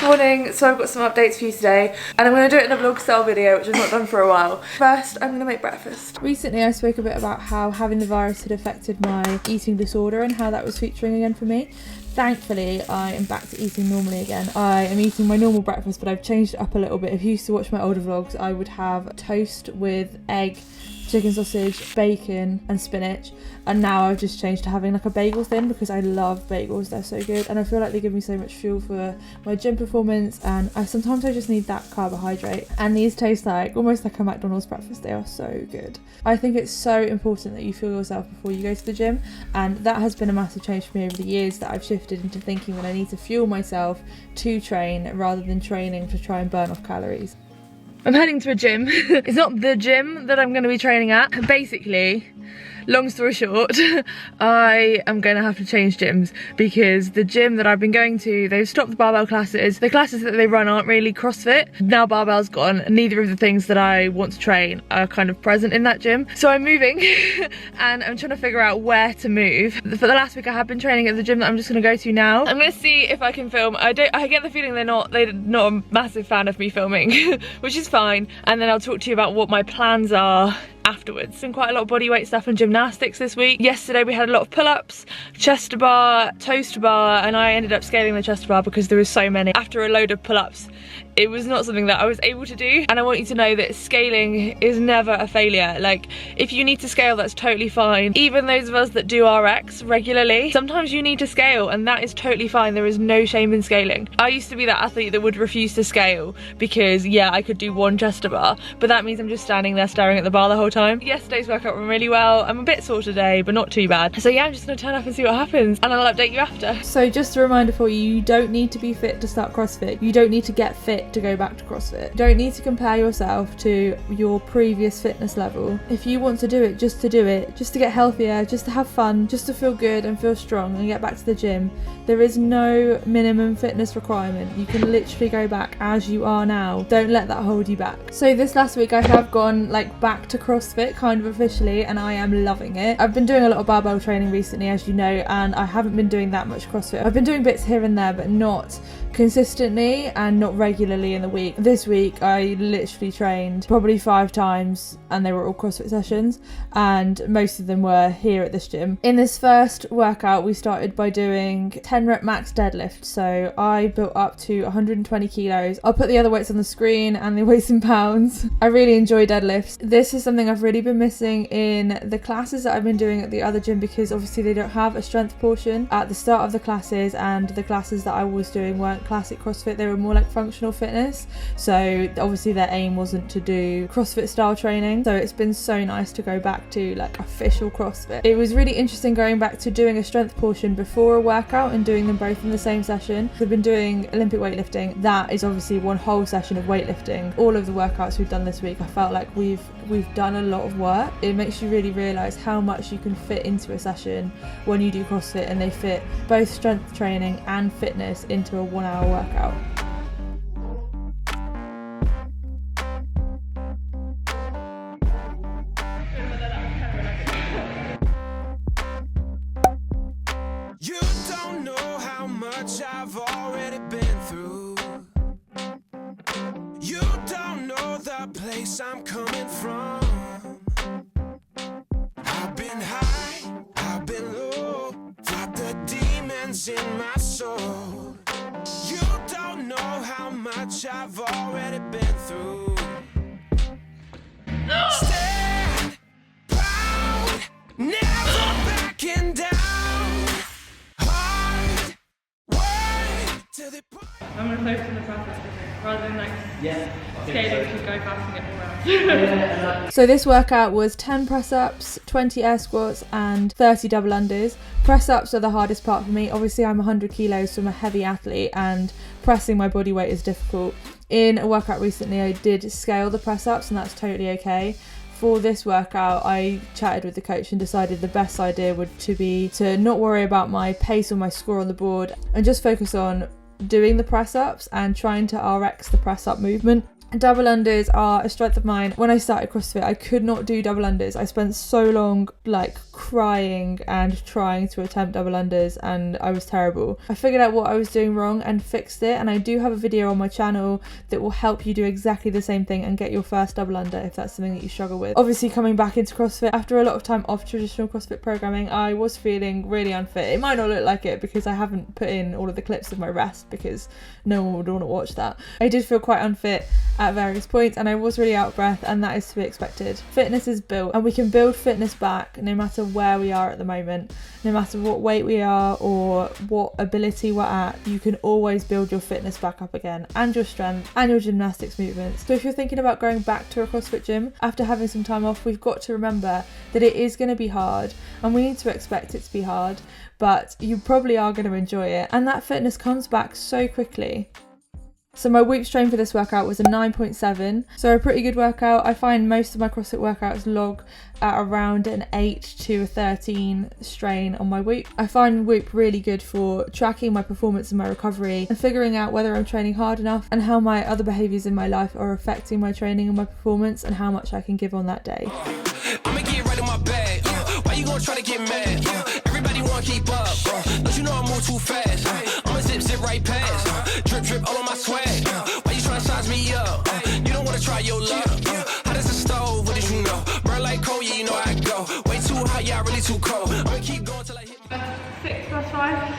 morning, so I've got some updates for you today and I'm going to do it in a vlog style video, which I've not done for a while. First, I'm going to make breakfast. Recently I spoke a bit about how having the virus had affected my eating disorder and how that was featuring again for me. Thankfully, I am back to eating normally again. I am eating my normal breakfast, but I've changed it up a little bit. If you used to watch my older vlogs, I would have toast with egg, chicken sausage, bacon and spinach, and now I've just changed to having like a bagel thin because I love bagels, they're so good and I feel like they give me so much fuel for my gym performance, and sometimes I just need that carbohydrate, and these taste like almost like a McDonald's breakfast. They are so good. I think it's so important that you fuel yourself before you go to the gym, and that has been a massive change for me over the years, that I've shifted into thinking that I need to fuel myself to train rather than training to try and burn off calories. I'm heading to a gym. It's not the gym that I'm going to be training at. Basically, long story short, I am going to have to change gyms because the gym that I've been going to, they've stopped the barbell classes. The classes that they run aren't really CrossFit. Now barbell's gone. Neither of the things that I want to train are kind of present in that gym. So I'm moving and I'm trying to figure out where to move. For the last week I have been training at the gym that I'm just going to go to now. I'm going to see if I can film. I get the feeling they're not a massive fan of me filming, which is fine. And then I'll talk to you about what my plans are afterwards. And quite a lot of body weight stuff and gymnastics this week. Yesterday we had a lot of pull-ups, chest to bar, toes to bar, and I ended up scaling the chest to bar because there was so many. After a load of pull-ups, it was not something that I was able to do, and I want you to know that scaling is never a failure. Like, if you need to scale, that's totally fine. Even those of us that do RX regularly, sometimes you need to scale, and that is totally fine. There is no shame in scaling. I used to be that athlete that would refuse to scale because, yeah, I could do one chest to bar, but that means I'm just standing there staring at the bar the whole time. Yesterday's workout went really well. I'm a bit sore today, but not too bad. So yeah, I'm just gonna turn up and see what happens, and I'll update you after. So just a reminder for you, you don't need to be fit to start CrossFit. You don't need to get fit to go back to CrossFit. You don't need to compare yourself to your previous fitness level. If you want to do it, just to do it, just to get healthier, just to have fun, just to feel good and feel strong and get back to the gym, there is no minimum fitness requirement. You can literally go back as you are now. Don't let that hold you back. So this last week I have gone like back to CrossFit kind of officially, and I am loving it. I've been doing a lot of barbell training recently, as you know, and I haven't been doing that much CrossFit. I've been doing bits here and there, but not consistently and not regularly in the week. This week I literally trained probably 5 times, and they were all CrossFit sessions, and most of them were here at this gym. In this first workout we started by doing 10 rep max deadlift, so I built up to 120 kilos. I'll put the other weights on the screen and the weights in pounds. I really enjoy deadlifts. This is something I've really been missing in the classes that I've been doing at the other gym, because obviously they don't have a strength portion at the start of the classes, and the classes that I was doing weren't classic CrossFit, they were more like functional fitness, so obviously their aim wasn't to do CrossFit style training. So it's been so nice to go back to like official CrossFit. It was really interesting going back to doing a strength portion before a workout and doing them both in the same session. We've been doing Olympic weightlifting. That is obviously one whole session of weightlifting. All of the workouts we've done this week, I felt like we've done a lot of work. It makes you really realise how much you can fit into a session when you do CrossFit, and they fit both strength training and fitness into a 1 hour workout. You don't know how much I've already been through. You don't know the place I'm coming from. I've been high, I've been low, fought the demons in my soul. You don't know how much I've already been through. Stand proud, never backing down. Hard work to the point. I'm going to focus on the process rather than like scaling to go fast and get more out. So this workout was 10 press ups, 20 air squats and 30 double unders. Press ups are the hardest part for me. Obviously I'm 100 kilos, so I'm a heavy athlete, and pressing my body weight is difficult. In a workout recently I did scale the press ups, and that's totally okay. For this workout I chatted with the coach and decided the best idea would be to not worry about my pace or my score on the board and just focus on doing the press ups and trying to RX the press up movement. Double unders are a strength of mine. When I started CrossFit, I could not do double unders. I spent so long like crying and trying to attempt double unders, and I was terrible. I figured out what I was doing wrong and fixed it, and I do have a video on my channel that will help you do exactly the same thing and get your first double under if that's something that you struggle with. Obviously, coming back into CrossFit after a lot of time off traditional CrossFit programming, I was feeling really unfit. It might not look like it because I haven't put in all of the clips of my rest because no one would want to watch that. I did feel quite unfit at various points, and I was really out of breath, and that is to be expected. Fitness is built, and we can build fitness back no matter where we are at the moment. No matter what weight we are or what ability we're at, you can always build your fitness back up again, and your strength and your gymnastics movements. So if you're thinking about going back to a CrossFit gym after having some time off, we've got to remember that it is going to be hard, and we need to expect it to be hard, but you probably are going to enjoy it, and that fitness comes back so quickly. So my whoop strain for this workout was a 9.7, so a pretty good workout. I find most of my CrossFit workouts log at around an 8 to a 13 strain on my whoop. I find whoop really good for tracking my performance and my recovery and figuring out whether I'm training hard enough and how my other behaviours in my life are affecting my training and my performance and how much I can give on that day. I'ma get right in my bag. Why you gonna try to get mad? Everybody wanna keep up. Don't you know I move too fast? I'ma zip right past. Drip all on my swag. Why you trying to size me up? You don't wanna try your luck. Hot as a stove, what did you know? Burn like coal, yeah, you know I go. Way too hot, yeah, really too cold. I'ma keep going till I hit 6 plus 5.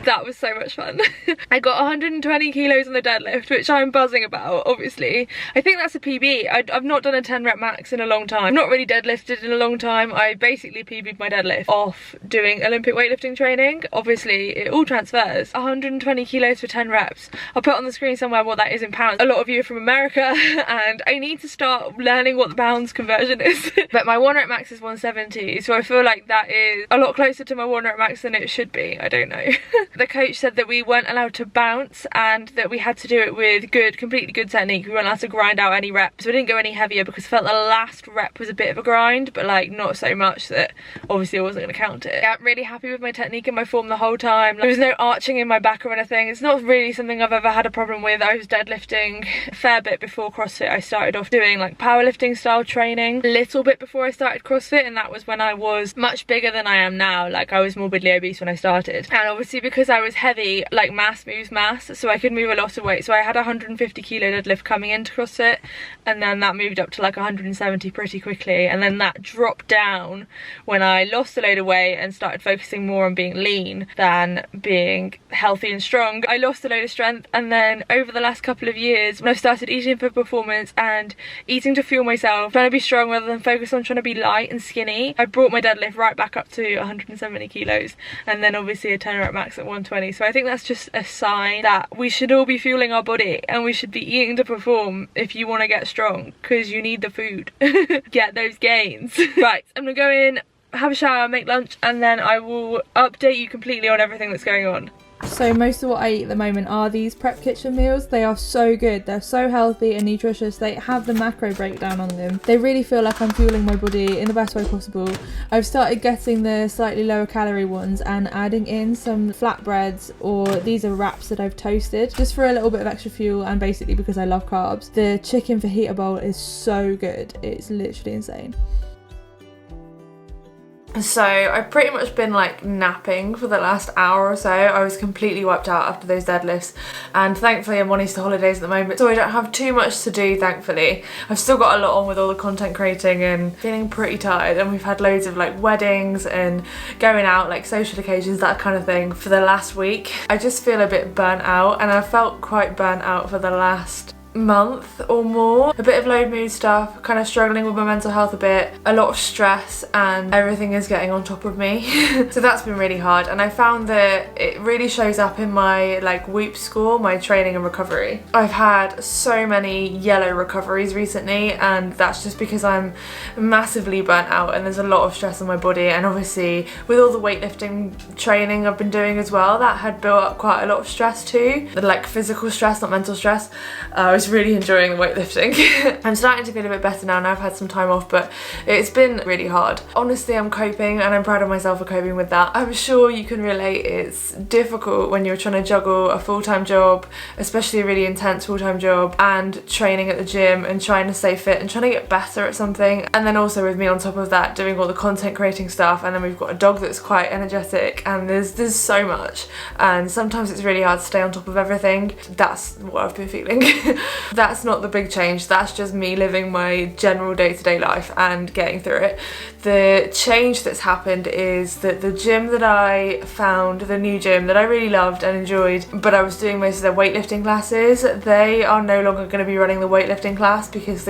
That was so much fun. I got 120 kilos on the deadlift, which I'm buzzing about, obviously. I think that's a PB. I've not done a 10 rep max in a long time. I've not really deadlifted in a long time. I basically PB'd my deadlift off doing Olympic weightlifting training. Obviously, it all transfers. 120 kilos for 10 reps. I'll put on the screen somewhere what that is in pounds. A lot of you are from America, and I need to start learning what the pounds conversion is. But my 1 rep max is 170, so I feel like that is a lot closer to my 1 rep max than it should be. I don't know. The coach said that we weren't allowed to bounce and that we had to do it with completely good technique. We weren't allowed to grind out any reps. We didn't go any heavier because I felt the last rep was a bit of a grind, but like not so much that obviously I wasn't going to count it. I'm really happy with my technique and my form the whole time. There was no arching in my back or anything. It's not really something I've ever had a problem with. I was deadlifting a fair bit before CrossFit. I started off doing like powerlifting style training a little bit before I started CrossFit, and that was when I was much bigger than I am now. Like I was morbidly obese when I started, and obviously because I was heavy, like mass moves mass, so I could move a lot of weight. So I had a 150 kilo deadlift coming into CrossFit, and then that moved up to like 170 pretty quickly, and then that dropped down when I lost a load of weight and started focusing more on being lean than being healthy and strong. I lost a load of strength, and then over the last couple of years when I've started eating for performance and eating to fuel myself, trying to be strong rather than focus on trying to be light and skinny, I brought my deadlift right back up to 170 kilos, and then obviously a 10 rep max at 120. So I think that's just a sign that we should all be fueling our body and we should be eating to perform if you want to get strong, because you need the food. Get those gains. Right, I'm gonna go in, have a shower, make lunch, and then I will update you completely on everything that's going on. So most of what I eat at the moment are these prep kitchen meals. They are so good, they're so healthy and nutritious. They have the macro breakdown on them. They really feel like I'm fueling my body in the best way possible. I've started getting the slightly lower calorie ones and adding in some flatbreads, or these are wraps that I've toasted just for a little bit of extra fuel, and basically because I love carbs. The chicken fajita bowl is so good, it's literally insane. So I've pretty much been like napping for the last hour or so. I was completely wiped out after those deadlifts, and thankfully I'm on Easter holidays at the moment, so I don't have too much to do, thankfully. I've still got a lot on with all the content creating and feeling pretty tired, and we've had loads of like weddings and going out, like social occasions, that kind of thing for the last week. I just feel a bit burnt out, and I felt quite burnt out for the last month or more. A bit of low mood stuff, kind of struggling with my mental health a bit, a lot of stress, and everything is getting on top of me. So that's been really hard, and I found that it really shows up in my like whoop score, my training and recovery. I've had so many yellow recoveries recently, and that's just because I'm massively burnt out and there's a lot of stress on my body, and obviously with all the weightlifting training I've been doing as well, that had built up quite a lot of stress too, like physical stress, not mental stress. I was just really enjoying the weightlifting. I'm starting to feel a bit better now, and I've had some time off, but it's been really hard. Honestly, I'm coping, and I'm proud of myself for coping with that. I'm sure you can relate. It's difficult when you're trying to juggle a full-time job, especially a really intense full-time job, and training at the gym and trying to stay fit and trying to get better at something. And then also with me on top of that doing all the content creating stuff, and then we've got a dog that's quite energetic, and there's so much, and sometimes it's really hard to stay on top of everything. That's what I've been feeling. That's not the big change, that's just me living my general day-to-day life and getting through it. The change that's happened is that the gym that I found, the new gym that I really loved and enjoyed, but I was doing most of their weightlifting classes, they are no longer going to be running the weightlifting class because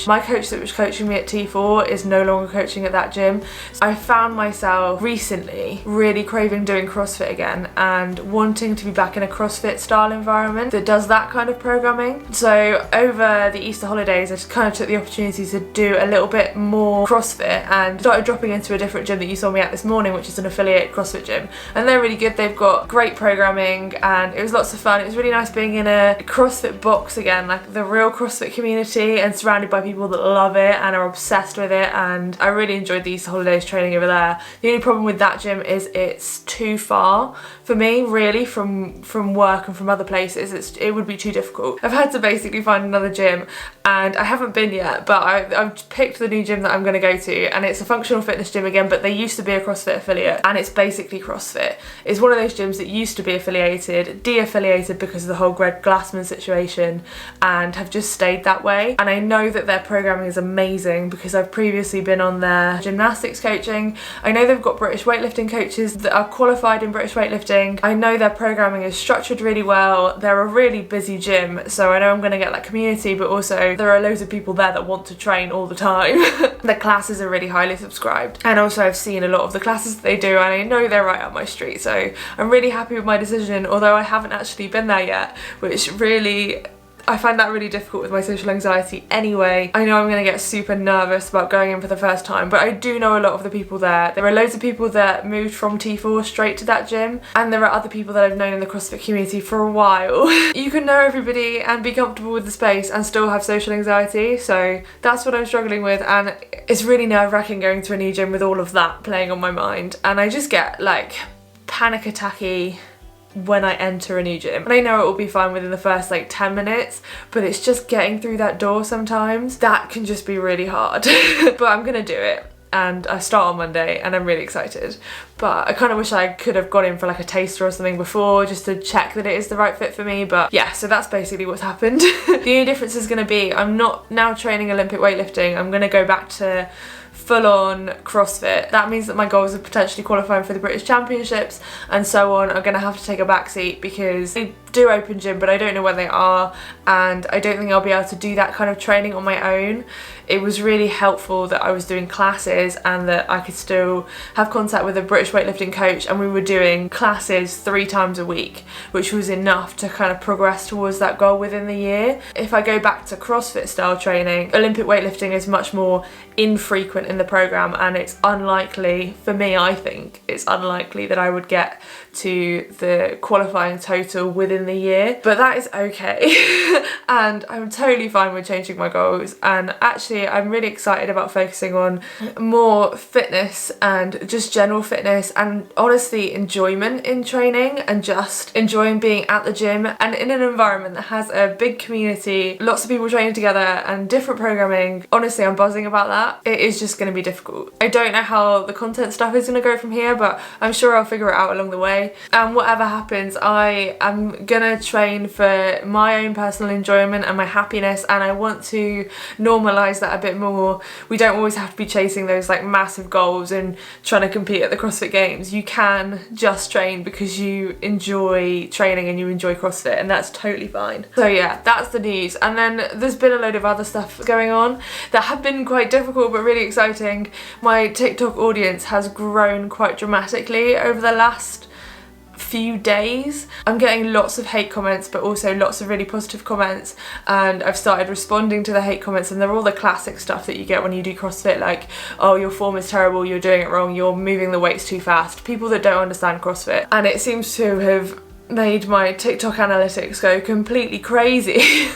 my coach that was coaching me at T4 is no longer coaching at that gym. So I found myself recently really craving doing CrossFit again and wanting to be back in a CrossFit style environment that does that kind of programming. So over the Easter holidays I just kind of took the opportunity to do a little bit more CrossFit and started dropping into a different gym that you saw me at this morning, which is an affiliate CrossFit gym, and they're really good. They've got great programming and it was lots of fun. It was really nice being in a CrossFit box again, like the real CrossFit community, and surrounded by people that love it and are obsessed with it, and I really enjoyed the Easter holidays training over there. The only problem with that gym is it's too far for me, really, from work and from other places. It would be too difficult. I've had to basically find another gym, and I haven't been yet, but I've picked the new gym that I'm going to go to, and it's a functional fitness gym again, but they used to be a CrossFit affiliate, and it's basically CrossFit. It's one of those gyms that used to be affiliated, de-affiliated because of the whole Greg Glassman situation, and have just stayed that way. And I know that their programming is amazing because I've previously been on their gymnastics coaching. I know they've got British weightlifting coaches that are qualified in British weightlifting. I know their programming is structured really well. They're a really busy gym, so I know I'm going to get that community, but also there are loads of people there that want to train all the time. The classes are really highly subscribed, and also I've seen a lot of the classes that they do, and I know they're right up my street, so I'm really happy with my decision, although I haven't actually been there yet, which really, I find that really difficult with my social anxiety anyway. I know I'm going to get super nervous about going in for the first time, but I do know a lot of the people there. There are loads of people that moved from T4 straight to that gym, and there are other people that I've known in the CrossFit community for a while. You can know everybody and be comfortable with the space and still have social anxiety, so that's what I'm struggling with, and it's really nerve-wracking going to a new gym with all of that playing on my mind, and I just get like panic attacky when I enter a new gym. And I know it will be fine within the first like 10 minutes, but it's just getting through that door sometimes. That can just be really hard. But I'm gonna do it, and I start on Monday and I'm really excited. But I kind of wish I could have gone in for like a taster or something before just to check that it is the right fit for me, but yeah, so that's basically what's happened. The only difference is going to be I'm not now training Olympic weightlifting. I'm going to go back to full-on CrossFit. That means that my goals of potentially qualifying for the British Championships and so on are going to have to take a backseat because they do open gym, but I don't know where they are, and I don't think I'll be able to do that kind of training on my own. It was really helpful that I was doing classes and that I could still have contact with a British weightlifting coach, and we were doing classes 3 times a week, which was enough to kind of progress towards that goal within the year. If I go back to CrossFit style training, Olympic weightlifting is much more infrequent in the program, and it's unlikely, for me I think, it's unlikely that I would get to the qualifying total within the year, but that is okay. And I'm totally fine with changing my goals, and actually I'm really excited about focusing on more fitness and just general fitness, and honestly enjoyment in training, and just enjoying being at the gym and in an environment that has a big community, lots of people training together and different programming. Honestly, I'm buzzing about that. It is just going to be difficult. I don't know how the content stuff is going to go from here, but I'm sure I'll figure it out along the way, and whatever happens I am gonna train for my own personal enjoyment and my happiness, and I want to normalise that a bit more. We don't always have to be chasing those like massive goals and trying to compete at the CrossFit Games. You can just train because you enjoy training and you enjoy CrossFit, and that's totally fine. So yeah, that's the news. And then there's been a load of other stuff going on that have been quite difficult but really exciting. My TikTok audience has grown quite dramatically over the last few days. I'm getting lots of hate comments, but also lots of really positive comments, and I've started responding to the hate comments, and they're all the classic stuff that you get when you do CrossFit, like, oh, your form is terrible, you're doing it wrong, you're moving the weights too fast. People that don't understand CrossFit, and it seems to have made my TikTok analytics go completely crazy,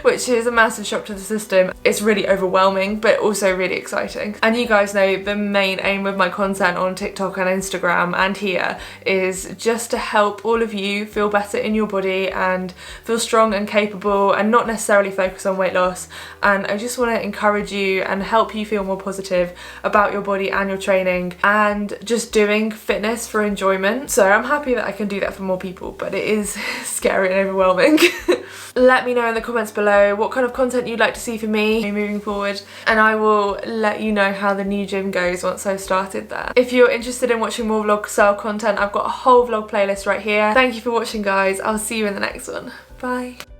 which is a massive shock to the system. It's really overwhelming, but also really exciting. And you guys know the main aim of my content on TikTok and Instagram and here is just to help all of you feel better in your body and feel strong and capable, and not necessarily focus on weight loss. And I just want to encourage you and help you feel more positive about your body and your training, and just doing fitness for enjoyment. So I'm happy that I can do that for more people, but it is scary and overwhelming. Let me know in the comments below what kind of content you'd like to see for me moving forward, and I will let you know how the new gym goes once I've started there. If you're interested in watching more vlog style content, I've got a whole vlog playlist right here. Thank you for watching, guys. I'll see you in the next one. Bye.